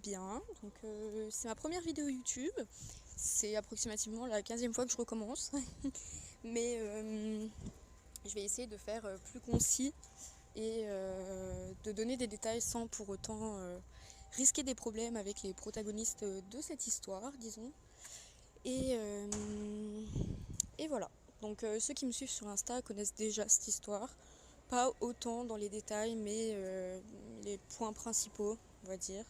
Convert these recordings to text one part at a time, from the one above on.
Bien, donc c'est ma première vidéo YouTube, c'est approximativement la 15e fois que je recommence, mais je vais essayer de faire plus concis et de donner des détails sans pour autant risquer des problèmes avec les protagonistes de cette histoire, disons. Et, euh, et voilà, donc ceux qui me suivent sur Insta connaissent déjà cette histoire, pas autant dans les détails, mais les points principaux, on va dire.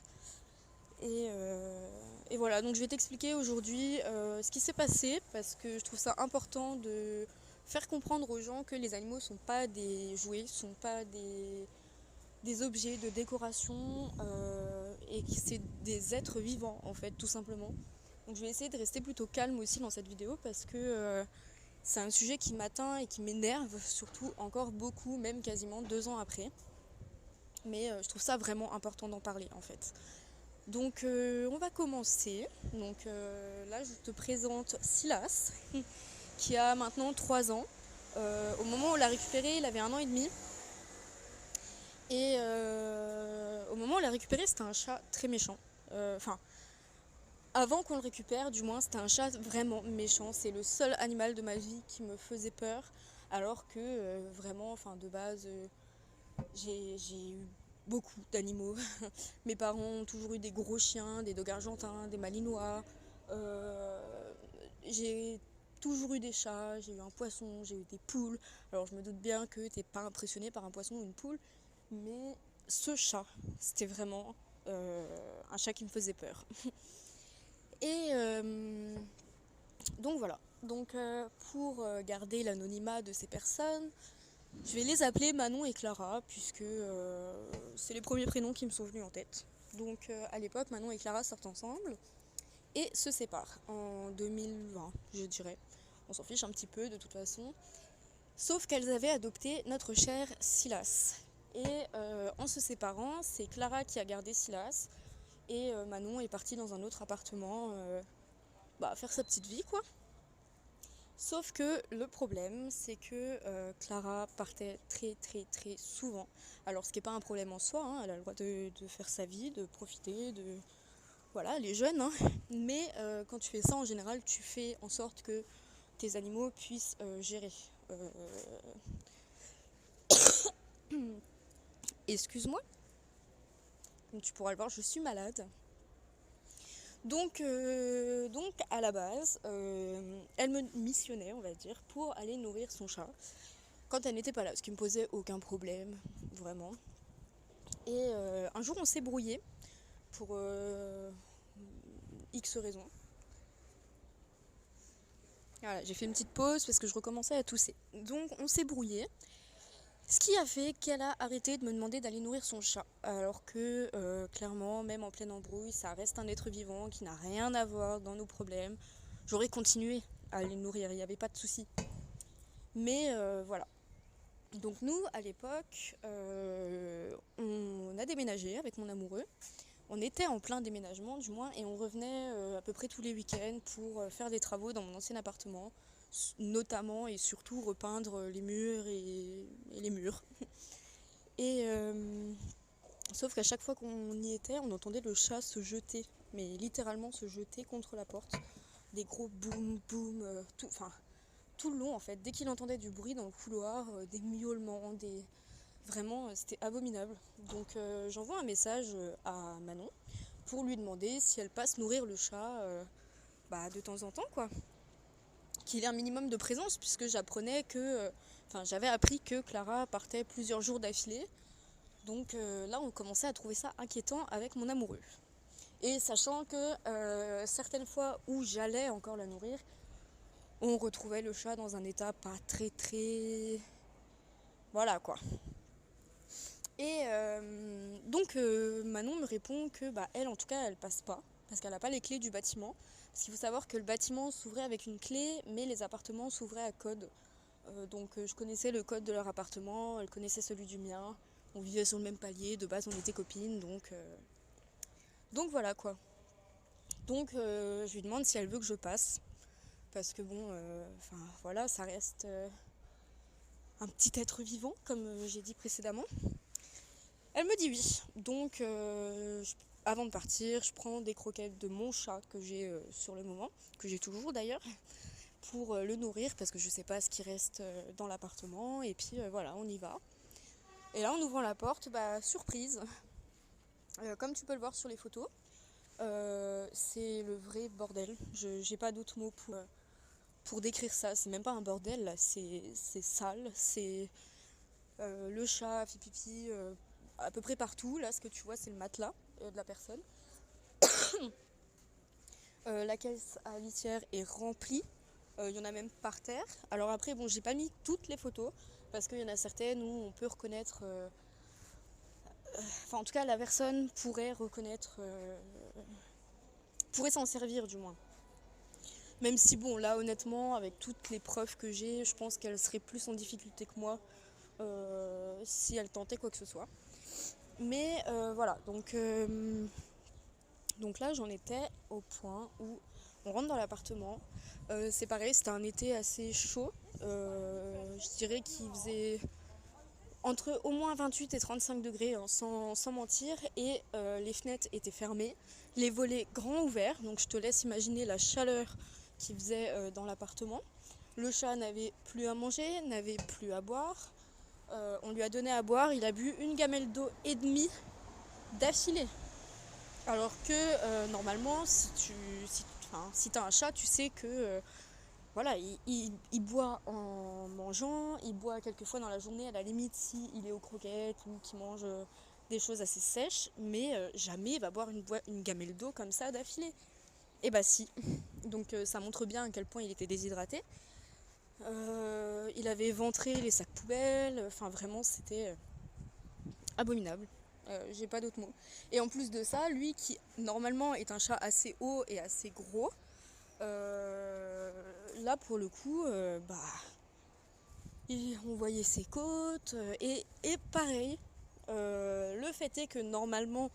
Et, euh, et voilà, donc je vais t'expliquer aujourd'hui ce qui s'est passé parce que je trouve ça important de faire comprendre aux gens que les animaux sont pas des jouets, sont pas des objets de décoration et que c'est des êtres vivants en fait, tout simplement. Donc je vais essayer de rester plutôt calme aussi dans cette vidéo parce que c'est un sujet qui m'atteint et qui m'énerve, surtout encore beaucoup, même quasiment 2 ans après. Mais je trouve ça vraiment important d'en parler en fait. Donc on va commencer. Donc là je te présente Silas qui a maintenant 3 ans. Au moment où on l'a récupéré, il avait 1 an et demi. Et au moment où on l'a récupéré, c'était un chat très méchant. Enfin, avant qu'on le récupère, du moins, c'était un chat vraiment méchant. C'est le seul animal de ma vie qui me faisait peur. Alors que vraiment, enfin de base, j'ai eu beaucoup d'animaux. Mes parents ont toujours eu des gros chiens, des dogs argentins, des malinois. J'ai toujours eu des chats, j'ai eu un poisson, j'ai eu des poules. Alors je me doute bien que t'es pas impressionné par un poisson ou une poule, mais ce chat, c'était vraiment un chat qui me faisait peur. Et donc voilà. Donc pour garder l'anonymat de ces personnes, je vais les appeler Manon et Clara, puisque c'est les premiers prénoms qui me sont venus en tête. Donc à l'époque, Manon et Clara sortent ensemble et se séparent en 2020, je dirais. On s'en fiche un petit peu de toute façon. Sauf qu'elles avaient adopté notre cher Silas. Et en se séparant, c'est Clara qui a gardé Silas et Manon est partie dans un autre appartement faire sa petite vie quoi. Sauf que le problème, c'est que Clara partait très très très souvent. Alors ce qui n'est pas un problème en soi, hein, elle a le droit de faire sa vie, de profiter, de... Voilà, elle est jeune, hein. Mais quand tu fais ça, en général, tu fais en sorte que tes animaux puissent gérer. Euh, Excuse-moi, comme tu pourras le voir, je suis malade. Donc à la base, elle me missionnait, on va dire, pour aller nourrir son chat quand elle n'était pas là, ce qui me posait aucun problème, vraiment. Et un jour, on s'est brouillé pour X raisons. Voilà, j'ai fait une petite pause parce que je recommençais à tousser. Donc on s'est brouillé, ce qui a fait qu'elle a arrêté de me demander d'aller nourrir son chat. Alors que clairement, même en pleine embrouille, ça reste un être vivant qui n'a rien à voir dans nos problèmes. J'aurais continué à aller le nourrir, il n'y avait pas de souci. Mais voilà. Donc nous, à l'époque, on a déménagé avec mon amoureux. On était en plein déménagement du moins et on revenait à peu près tous les week-ends pour faire des travaux dans mon ancien appartement, notamment et surtout repeindre les murs et les murs. Et sauf qu'à chaque fois qu'on y était, on entendait le chat se jeter, mais littéralement se jeter contre la porte. Des gros boum boum, tout le long en fait. Dès qu'il entendait du bruit dans le couloir, des miaulements, vraiment c'était abominable. Donc j'envoie un message à Manon pour lui demander si elle passe nourrir le chat de temps en temps quoi. Qu'il ait un minimum de présence puisque j'avais appris que Clara partait plusieurs jours d'affilée. Donc là on commençait à trouver ça inquiétant avec mon amoureux. Et sachant que certaines fois où j'allais encore la nourrir, on retrouvait le chat dans un état pas très très... Voilà quoi. Et Manon me répond que elle en tout cas elle passe pas parce qu'elle n'a pas les clés du bâtiment. Parce qu'il faut savoir que le bâtiment s'ouvrait avec une clé mais les appartements s'ouvraient à code. Je connaissais le code de leur appartement, elle connaissait celui du mien. On vivait sur le même palier, de base on était copines donc voilà quoi. Donc je lui demande si elle veut que je passe. Parce que voilà, ça reste un petit être vivant, comme j'ai dit précédemment. Elle me dit oui. Donc avant de partir, je prends des croquettes de mon chat que j'ai sur le moment, que j'ai toujours d'ailleurs, pour le nourrir parce que je sais pas ce qui reste dans l'appartement. Et puis voilà, on y va. Et là, en ouvrant la porte, surprise, comme tu peux le voir sur les photos, c'est le vrai bordel. J'ai pas d'autres mots pour décrire ça. C'est même pas un bordel, là, c'est sale. C'est le chat fait pipi à peu près partout. Là, ce que tu vois, c'est le matelas de la personne. La caisse à litière est remplie. Il y en a même par terre. Alors après, bon, j'ai pas mis toutes les photos parce qu'il y en a certaines où on peut reconnaître. Enfin, en tout cas, la personne pourrait reconnaître, pourrait s'en servir du moins. Même si, bon, là, honnêtement, avec toutes les preuves que j'ai, je pense qu'elle serait plus en difficulté que moi si elle tentait quoi que ce soit. Mais voilà, donc là, j'en étais au point où on rentre dans l'appartement. C'est pareil, c'était un été assez chaud. Je dirais qu'il faisait entre au moins 28 et 35 degrés, hein, sans mentir. Et les fenêtres étaient fermées, les volets grands ouverts. Donc je te laisse imaginer la chaleur qu'il faisait dans l'appartement. Le chat n'avait plus à manger, n'avait plus à boire. On lui a donné à boire, il a bu une gamelle d'eau et demie d'affilée. Alors que normalement, si t'as un chat, tu sais que voilà, il boit en mangeant, il boit quelquefois dans la journée, à la limite s'il est aux croquettes ou qu'il mange des choses assez sèches, mais jamais il va boire une gamelle d'eau comme ça d'affilée. Et bah si, donc ça montre bien à quel point il était déshydraté. Il avait ventré les sacs poubelles, enfin vraiment c'était abominable. J'ai pas d'autres mots. Et en plus de ça, lui qui normalement est un chat assez haut et assez gros, là pour le coup, on voyait ses côtes. Et pareil, le fait est que normalement,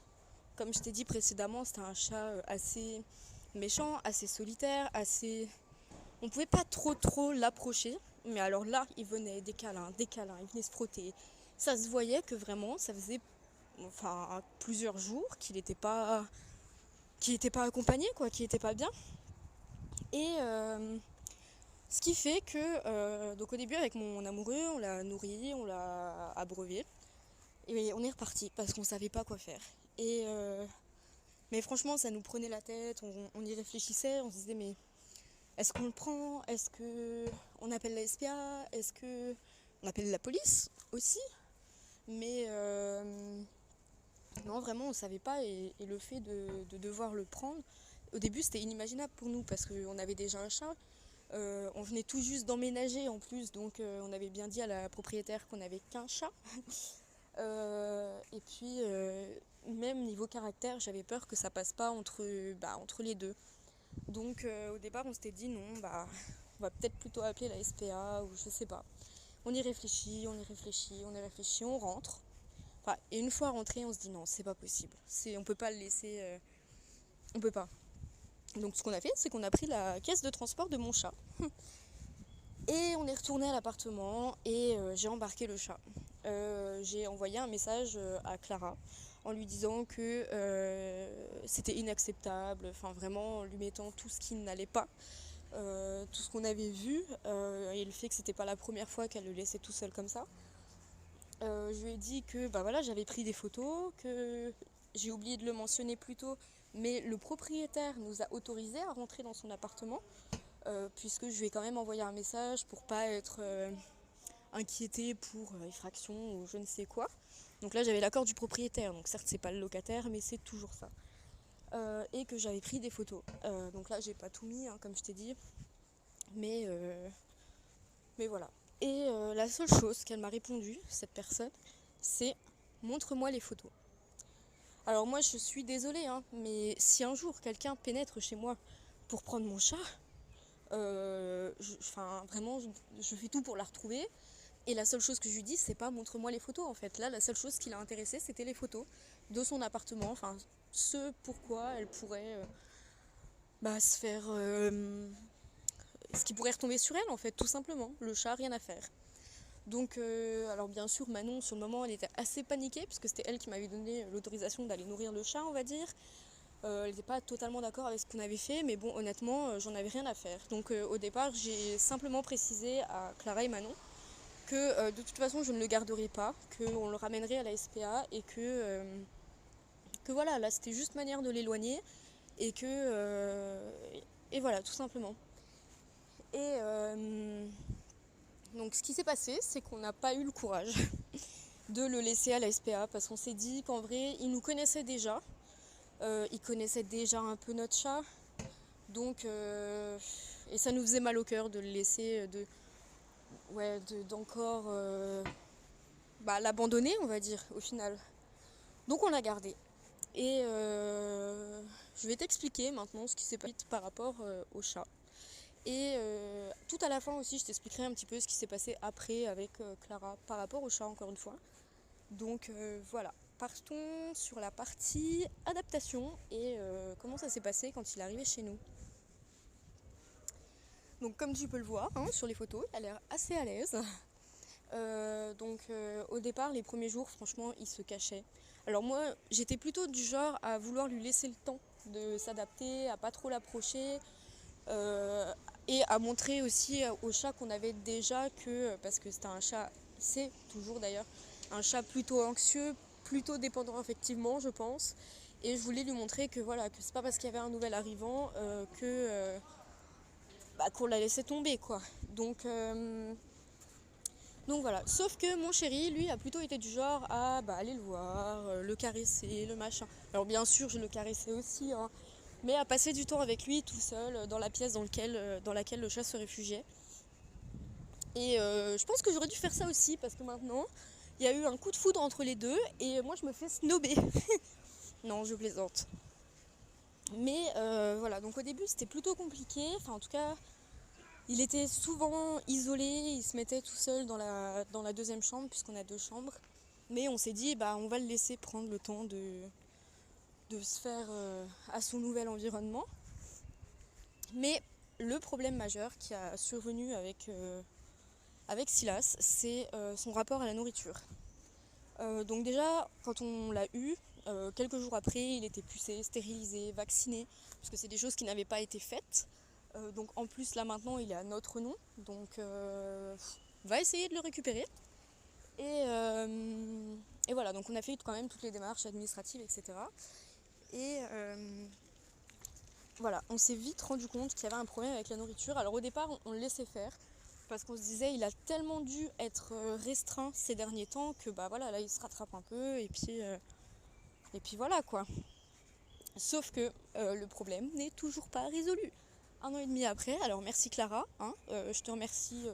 comme je t'ai dit précédemment, c'était un chat assez méchant, assez solitaire, assez... On pouvait pas trop l'approcher. Mais alors là, il venait des câlins, il venait se frotter. Ça se voyait que vraiment, ça faisait plusieurs jours qu'il était pas accompagné, quoi, qu'il était pas bien. Et ce qui fait que donc au début avec mon amoureux, on l'a nourri, on l'a abreuvé et on est reparti parce qu'on savait pas quoi faire. Et mais franchement, ça nous prenait la tête, on y réfléchissait, on se disait mais est-ce qu'on le prend? Est-ce que on appelle la SPA? Est-ce que on appelle la police aussi? Mais non, vraiment, on savait pas. Et le fait de devoir le prendre, au début, c'était inimaginable pour nous parce qu'on avait déjà un chat. On venait tout juste d'emménager en plus, donc on avait bien dit à la propriétaire qu'on n'avait qu'un chat. Et puis, même niveau caractère, j'avais peur que ça passe pas entre les deux. Donc, au départ, on s'était dit non, on va peut-être plutôt appeler la SPA ou je sais pas. On y réfléchit, on rentre. Enfin, et une fois rentré, on se dit non, c'est pas possible. On peut pas le laisser. On peut pas. Donc ce qu'on a fait, c'est qu'on a pris la caisse de transport de mon chat. Et on est retourné à l'appartement et j'ai embarqué le chat. J'ai envoyé un message à Clara en lui disant que c'était inacceptable, enfin vraiment en lui mettant tout ce qui n'allait pas, tout ce qu'on avait vu et le fait que c'était pas la première fois qu'elle le laissait tout seul comme ça. Je lui ai dit que voilà, j'avais pris des photos, que j'ai oublié de le mentionner plus tôt, mais le propriétaire nous a autorisé à rentrer dans son appartement, puisque je lui ai quand même envoyé un message pour pas être inquiétée pour effraction ou je ne sais quoi. Donc là j'avais l'accord du propriétaire, donc certes c'est pas le locataire, mais c'est toujours ça. Et que j'avais pris des photos. Donc là j'ai pas tout mis, hein, comme je t'ai dit, mais voilà. Et la seule chose qu'elle m'a répondu, cette personne, c'est montre-moi les photos. Alors moi je suis désolée, hein, mais si un jour quelqu'un pénètre chez moi pour prendre mon chat, vraiment je fais tout pour la retrouver. Et la seule chose que je lui dis, c'est pas montre-moi les photos en fait. Là la seule chose qui l'a intéressée, c'était les photos de son appartement, enfin ce pourquoi elle pourrait se faire... ce qui pourrait retomber sur elle en fait, tout simplement. Le chat, rien à faire. Donc, alors bien sûr, Manon, sur le moment, elle était assez paniquée, puisque c'était elle qui m'avait donné l'autorisation d'aller nourrir le chat, on va dire. Elle n'était pas totalement d'accord avec ce qu'on avait fait, mais bon, honnêtement, j'en avais rien à faire. Donc, au départ, j'ai simplement précisé à Clara et Manon que de toute façon, je ne le garderai pas, qu'on le ramènerait à la SPA et que voilà, là, c'était juste manière de l'éloigner et et voilà, tout simplement. Et donc, ce qui s'est passé, c'est qu'on n'a pas eu le courage de le laisser à la SPA parce qu'on s'est dit qu'en vrai, il nous connaissait déjà. Il connaissait déjà un peu notre chat. Donc, et ça nous faisait mal au cœur de le laisser, d'encore l'abandonner, on va dire, au final. Donc, on l'a gardé. Et je vais t'expliquer maintenant ce qui s'est passé par rapport au chat. Et tout à la fin aussi, je t'expliquerai un petit peu ce qui s'est passé après avec Clara par rapport au chat, encore une fois. Donc voilà, partons sur la partie adaptation et comment ça s'est passé quand il est arrivé chez nous. Donc comme tu peux le voir sur les photos, il a l'air assez à l'aise. Au départ, les premiers jours, franchement, il se cachait. Alors moi, j'étais plutôt du genre à vouloir lui laisser le temps de s'adapter, à pas trop l'approcher. Et à montrer aussi au chat qu'on avait déjà que, parce que c'était un chat, c'est toujours d'ailleurs, un chat plutôt anxieux, plutôt dépendant effectivement, je pense. Et je voulais lui montrer que voilà, que c'est pas parce qu'il y avait un nouvel arrivant qu'on l'a laissé tomber, quoi. Donc voilà, sauf que mon chéri, lui, a plutôt été du genre à aller le voir, le caresser, le machin. Alors bien sûr, je le caressais aussi, mais à passer du temps avec lui tout seul dans la pièce dans laquelle le chat se réfugiait. Et je pense que j'aurais dû faire ça aussi parce que maintenant, il y a eu un coup de foudre entre les deux et moi je me fais snober. Non, je plaisante. Mais voilà, donc au début c'était plutôt compliqué, enfin en tout cas, il était souvent isolé, il se mettait tout seul dans la deuxième chambre puisqu'on a 2 chambres. Mais on s'est dit, on va le laisser prendre le temps de se faire à son nouvel environnement. Mais le problème majeur qui a survenu avec Silas, c'est son rapport à la nourriture. Donc déjà, quand on l'a eu, quelques jours après, il était pucé, stérilisé, vacciné, parce que c'est des choses qui n'avaient pas été faites. Donc en plus, là maintenant, il est à notre nom, donc on va essayer de le récupérer. Et voilà, donc on a fait quand même toutes les démarches administratives, etc. Et voilà, on s'est vite rendu compte qu'il y avait un problème avec la nourriture. Alors au départ, on le laissait faire, parce qu'on se disait il a tellement dû être restreint ces derniers temps que voilà, là il se rattrape un peu et puis voilà quoi. Sauf que le problème n'est toujours pas résolu. 1 an et demi après, alors merci Clara, je te remercie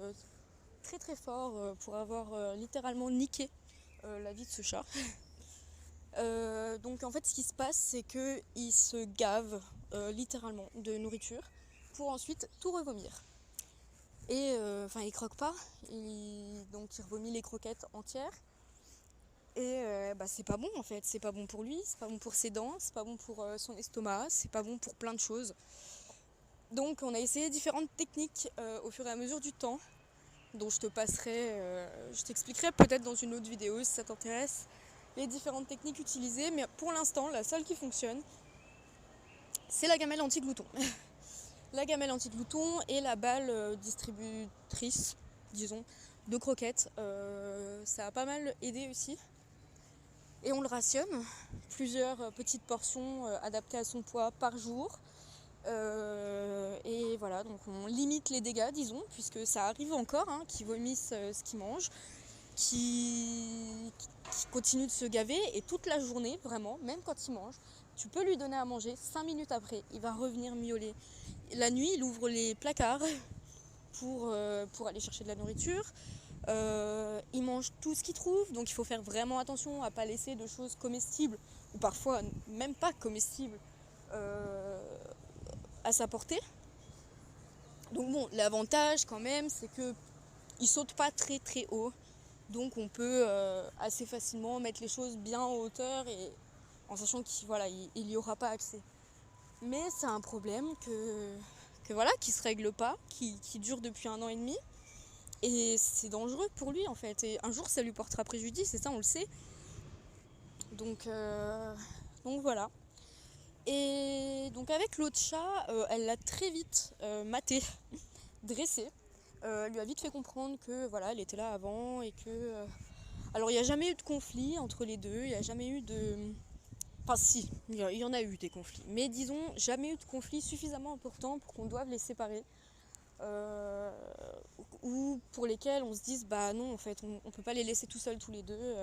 très très fort pour avoir littéralement niqué la vie de ce chat. Donc en fait ce qui se passe c'est qu'il se gave littéralement de nourriture pour ensuite tout revomir. Et il croque pas, donc il revomit les croquettes entières. Et c'est pas bon en fait, c'est pas bon pour lui, c'est pas bon pour ses dents, c'est pas bon pour son estomac, c'est pas bon pour plein de choses. Donc on a essayé différentes techniques au fur et à mesure du temps, dont je t'expliquerai peut-être dans une autre vidéo si ça t'intéresse, les différentes techniques utilisées, mais pour l'instant la seule qui fonctionne, c'est la gamelle anti-glouton. La gamelle anti-glouton et la balle distributrice, disons, de croquettes. Ça a pas mal aidé aussi. Et on le rationne, plusieurs petites portions adaptées à son poids par jour. Et voilà, donc on limite les dégâts, disons, puisque ça arrive encore qu'ils vomissent ce qu'ils mangent, qui continue de se gaver, et toute la journée, vraiment, même quand il mange, tu peux lui donner à manger, 5 minutes après, il va revenir miauler. La nuit, il ouvre les placards pour aller chercher de la nourriture. Il mange tout ce qu'il trouve, donc il faut faire vraiment attention à ne pas laisser de choses comestibles, ou parfois même pas comestibles, à sa portée. Donc bon, l'avantage quand même, c'est qu'il saute pas très très haut, donc on peut assez facilement mettre les choses bien en hauteur et en sachant qu'il n'y aura pas accès. Mais c'est un problème qui se règle pas, qui dure depuis 1 an et demi. Et c'est dangereux pour lui en fait. Et un jour ça lui portera préjudice, et ça on le sait. Donc, donc voilà. Et donc avec l'autre chat, elle l'a très vite maté, dressé. Elle lui a vite fait comprendre que voilà, elle était là avant et que. Alors il n'y a jamais eu de conflit entre les deux, il n'y a jamais eu de. Enfin si, il y en a eu des conflits. Mais disons, jamais eu de conflit suffisamment important pour qu'on doive les séparer. Euh, ou pour lesquels on se dise bah non en fait on peut pas les laisser tout seuls tous les deux,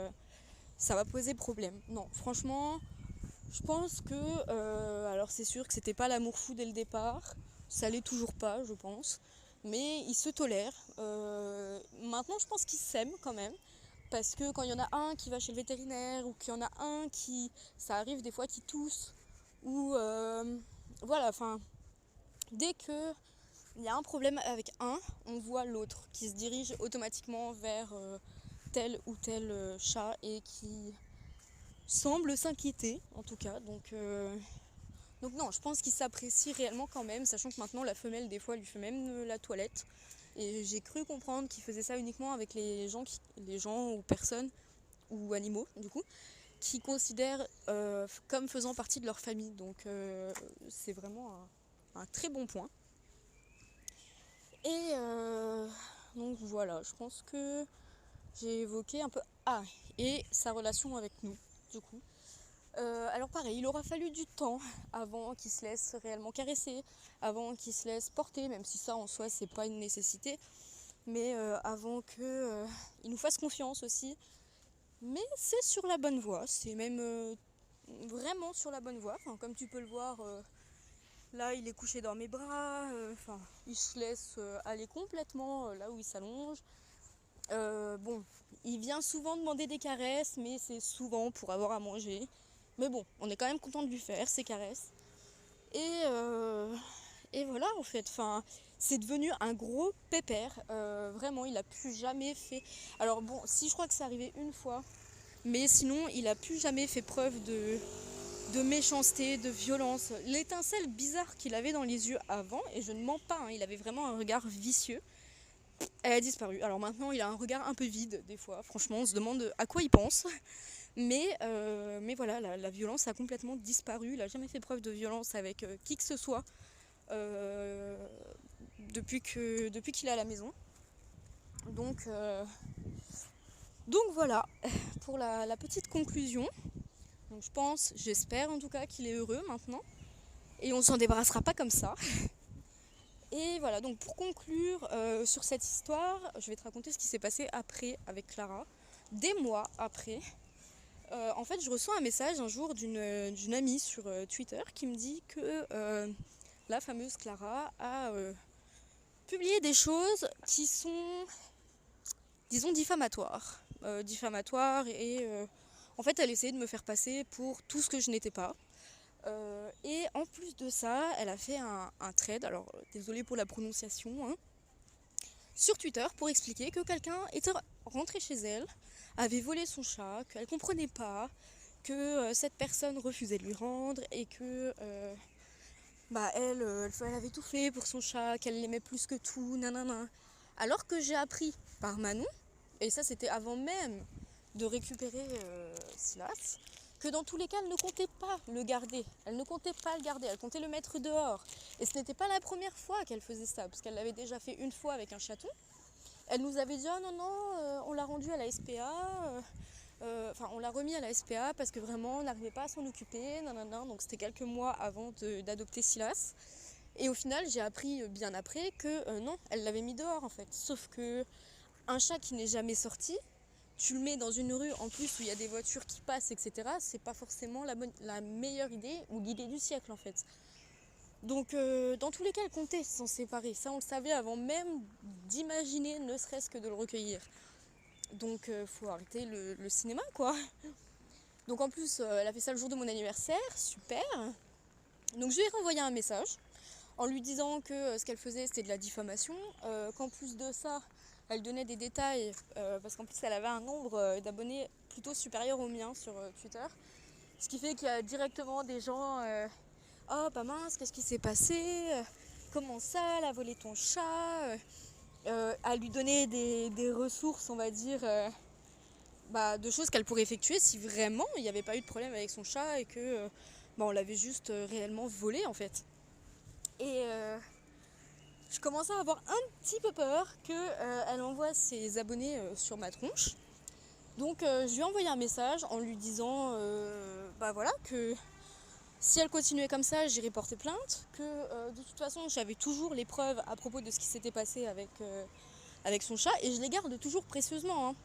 ça va poser problème. Non franchement je pense que alors c'est sûr que c'était pas l'amour fou dès le départ, ça l'est toujours pas je pense, mais ils se tolèrent. Maintenant je pense qu'ils s'aiment quand même, parce que quand il y en a un qui va chez le vétérinaire ou qu'il y en a un qui, ça arrive des fois qui tousse, ou voilà, enfin dès que il y a un problème avec un, on voit l'autre qui se dirige automatiquement vers tel ou tel chat et qui semble s'inquiéter en tout cas. Donc non, je pense qu'ils s'apprécient réellement quand même, sachant que maintenant la femelle des fois lui fait même la toilette. Et j'ai cru comprendre qu'ils faisaient ça uniquement avec les gens ou personnes ou animaux du coup, qui considèrent comme faisant partie de leur famille. Donc c'est vraiment un très bon point. Et donc voilà, je pense que j'ai évoqué un peu... Ah, et sa relation avec nous, du coup. Alors pareil, il aura fallu du temps avant qu'il se laisse réellement caresser, avant qu'il se laisse porter, même si ça en soi c'est pas une nécessité, mais avant qu'il nous fasse confiance aussi. Mais c'est sur la bonne voie, c'est même vraiment sur la bonne voie. Enfin, comme tu peux le voir, là il est couché dans mes bras, enfin il se laisse aller complètement là où il s'allonge. Bon, il vient souvent demander des caresses, mais c'est souvent pour avoir à manger. Mais bon, on est quand même content de lui faire ces caresses. Et voilà en fait, enfin, c'est devenu un gros pépère. Vraiment, il a plus jamais fait. Alors bon, si je crois que c'est arrivé une fois, mais sinon il a plus jamais fait preuve de méchanceté, de violence. L'étincelle bizarre qu'il avait dans les yeux avant, et je ne mens pas, hein, il avait vraiment un regard vicieux. Elle a disparu. Alors maintenant, il a un regard un peu vide des fois. Franchement, on se demande à quoi il pense. Mais voilà, la violence a complètement disparu. Il n'a jamais fait preuve de violence avec qui que ce soit euh, depuis qu'il est à la maison. Donc, donc voilà pour la petite conclusion. Donc je pense, j'espère en tout cas qu'il est heureux maintenant. Et on s'en débarrassera pas comme ça. Et voilà, donc pour conclure sur cette histoire, je vais te raconter ce qui s'est passé après avec Clara. Des mois après, en fait, je reçois un message un jour d'une amie sur Twitter qui me dit que la fameuse Clara a publié des choses qui sont, disons, diffamatoires. Diffamatoires et en fait, elle essayait de me faire passer pour tout ce que je n'étais pas. Et en plus de ça, elle a fait un thread, alors désolée pour la prononciation, hein, sur Twitter pour expliquer que quelqu'un était rentré chez elle, avait volé son chat, qu'elle comprenait pas, que cette personne refusait de lui rendre et que elle avait tout fait pour son chat, qu'elle l'aimait plus que tout, nanana. Alors que j'ai appris par Manon, et ça c'était avant même de récupérer Silas, que dans tous les cas elle ne comptait pas le garder. Elle ne comptait pas le garder, elle comptait le mettre dehors. Et ce n'était pas la première fois qu'elle faisait ça, parce qu'elle l'avait déjà fait une fois avec un chaton. Elle nous avait dit oh non non, on l'a rendu à la SPA, enfin on l'a remis à la SPA parce que vraiment on n'arrivait pas à s'en occuper, nanana. Donc c'était quelques mois avant d'adopter Silas. Et au final j'ai appris bien après que non, elle l'avait mis dehors en fait. Sauf que un chat qui n'est jamais sorti, tu le mets dans une rue en plus où il y a des voitures qui passent, etc. C'est pas forcément la meilleure idée ou l'idée du siècle en fait. Donc dans tous les cas, elle comptait s'en séparer. Ça, on le savait avant même d'imaginer, ne serait-ce que de le recueillir. Donc faut arrêter le cinéma, quoi. Donc en plus, elle a fait ça le jour de mon anniversaire, super. Donc je lui ai renvoyé un message en lui disant que ce qu'elle faisait, c'était de la diffamation. Qu'en plus de ça, elle donnait des détails, parce qu'en plus, elle avait un nombre d'abonnés plutôt supérieur au mien sur Twitter. Ce qui fait qu'il y a directement des gens... oh bah mince, qu'est-ce qui s'est passé? Comment ça, elle a volé ton chat? à lui donner des ressources, on va dire, de choses qu'elle pourrait effectuer si vraiment il n'y avait pas eu de problème avec son chat et que on l'avait juste réellement volé en fait. Et je commençais à avoir un petit peu peur qu'elle envoie ses abonnés sur ma tronche. Donc je lui ai envoyé un message en lui disant voilà, que si elle continuait comme ça, j'irais porter plainte, que de toute façon j'avais toujours les preuves à propos de ce qui s'était passé avec son chat et je les garde toujours précieusement. Hein.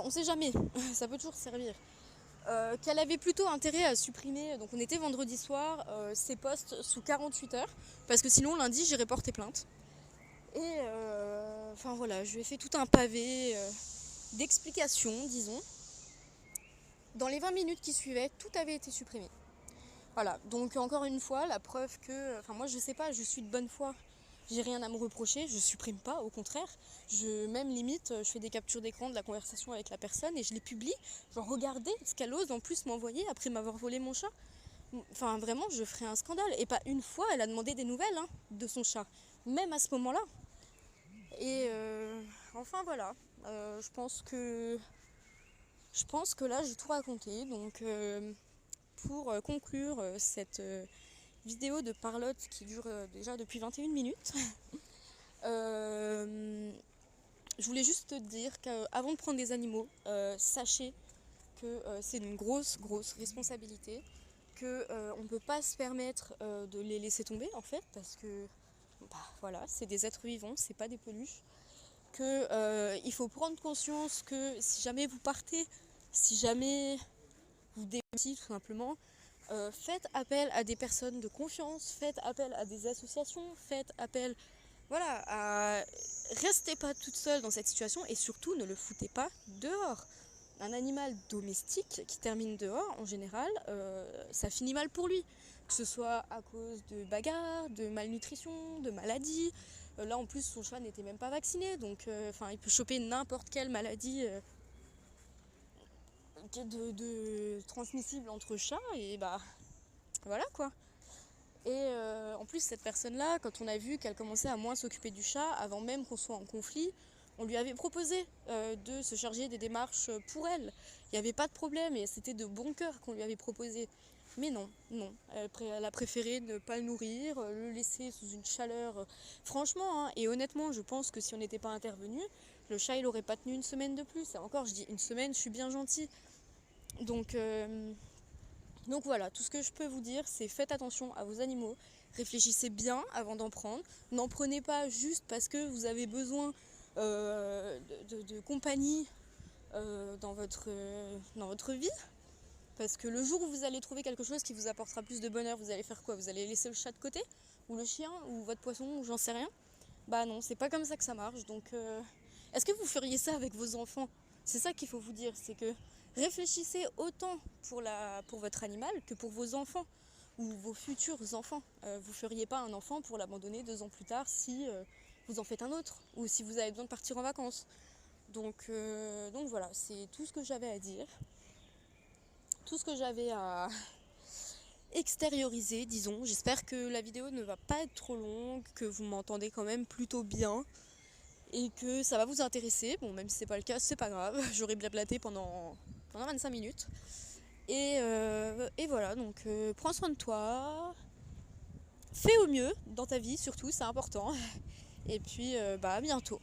On sait jamais, ça peut toujours servir. Qu'elle avait plutôt intérêt à supprimer, donc on était vendredi soir, ses posts sous 48 heures, parce que sinon lundi j'irais porter plainte. Et voilà, je lui ai fait tout un pavé d'explications, disons. Dans les 20 minutes qui suivaient, tout avait été supprimé. Voilà, donc encore une fois, la preuve que... moi je sais pas, je suis de bonne foi, j'ai rien à me reprocher, je supprime pas, au contraire. Même limite, je fais des captures d'écran de la conversation avec la personne et je les publie. Genre regardez ce qu'elle ose en plus m'envoyer après m'avoir volé mon chat. Enfin vraiment, je ferais un scandale. Et pas une fois, elle a demandé des nouvelles de son chat, même à ce moment-là. Et enfin voilà, je pense que là j'ai tout raconté. Donc pour conclure cette vidéo de parlotte qui dure déjà depuis 21 minutes, je voulais juste te dire qu'avant de prendre des animaux, sachez que c'est une grosse responsabilité, qu'on ne peut pas se permettre de les laisser tomber en fait, parce que voilà, c'est des êtres vivants, c'est pas des peluches, qu'il faut prendre conscience que si jamais vous partez, si jamais vous déménagez tout simplement, faites appel à des personnes de confiance, faites appel à des associations, faites appel, restez pas toute seule dans cette situation et surtout ne le foutez pas dehors. Un animal domestique qui termine dehors, en général, ça finit mal pour lui. Que ce soit à cause de bagarres, de malnutrition, de maladies. Là, en plus, son chat n'était même pas vacciné, donc il peut choper n'importe quelle maladie de transmissible entre chats, et voilà quoi. Et en plus, cette personne-là, quand on a vu qu'elle commençait à moins s'occuper du chat, avant même qu'on soit en conflit, on lui avait proposé de se charger des démarches pour elle. Il n'y avait pas de problème et c'était de bon cœur qu'on lui avait proposé. Mais non. Elle a préféré ne pas le nourrir, le laisser sous une chaleur. Franchement, et honnêtement, je pense que si on n'était pas intervenu, le chat il aurait pas tenu une semaine de plus. Et encore, je dis une semaine, je suis bien gentille. Donc voilà, tout ce que je peux vous dire, c'est faites attention à vos animaux, réfléchissez bien avant d'en prendre, n'en prenez pas juste parce que vous avez besoin de compagnie dans votre vie, parce que le jour où vous allez trouver quelque chose qui vous apportera plus de bonheur, vous allez faire quoi? Vous allez laisser le chat de côté? Ou le chien? Ou votre poisson? Ou j'en sais rien? Bah non, c'est pas comme ça que ça marche, donc est-ce que vous feriez ça avec vos enfants? C'est ça qu'il faut vous dire, c'est que réfléchissez autant pour votre animal que pour vos enfants ou vos futurs enfants. Vous feriez pas un enfant pour l'abandonner 2 ans plus tard si vous en faites un autre ou si vous avez besoin de partir en vacances. Donc voilà, c'est tout ce que j'avais à dire, tout ce que j'avais à extérioriser, disons. J'espère que la vidéo ne va pas être trop longue, que vous m'entendez quand même plutôt bien et que ça va vous intéresser. Bon, même si c'est pas le cas, c'est pas grave, j'aurai blablaté pendant 25 minutes. Et voilà, donc prends soin de toi, fais au mieux dans ta vie surtout, c'est important. Et puis à bientôt.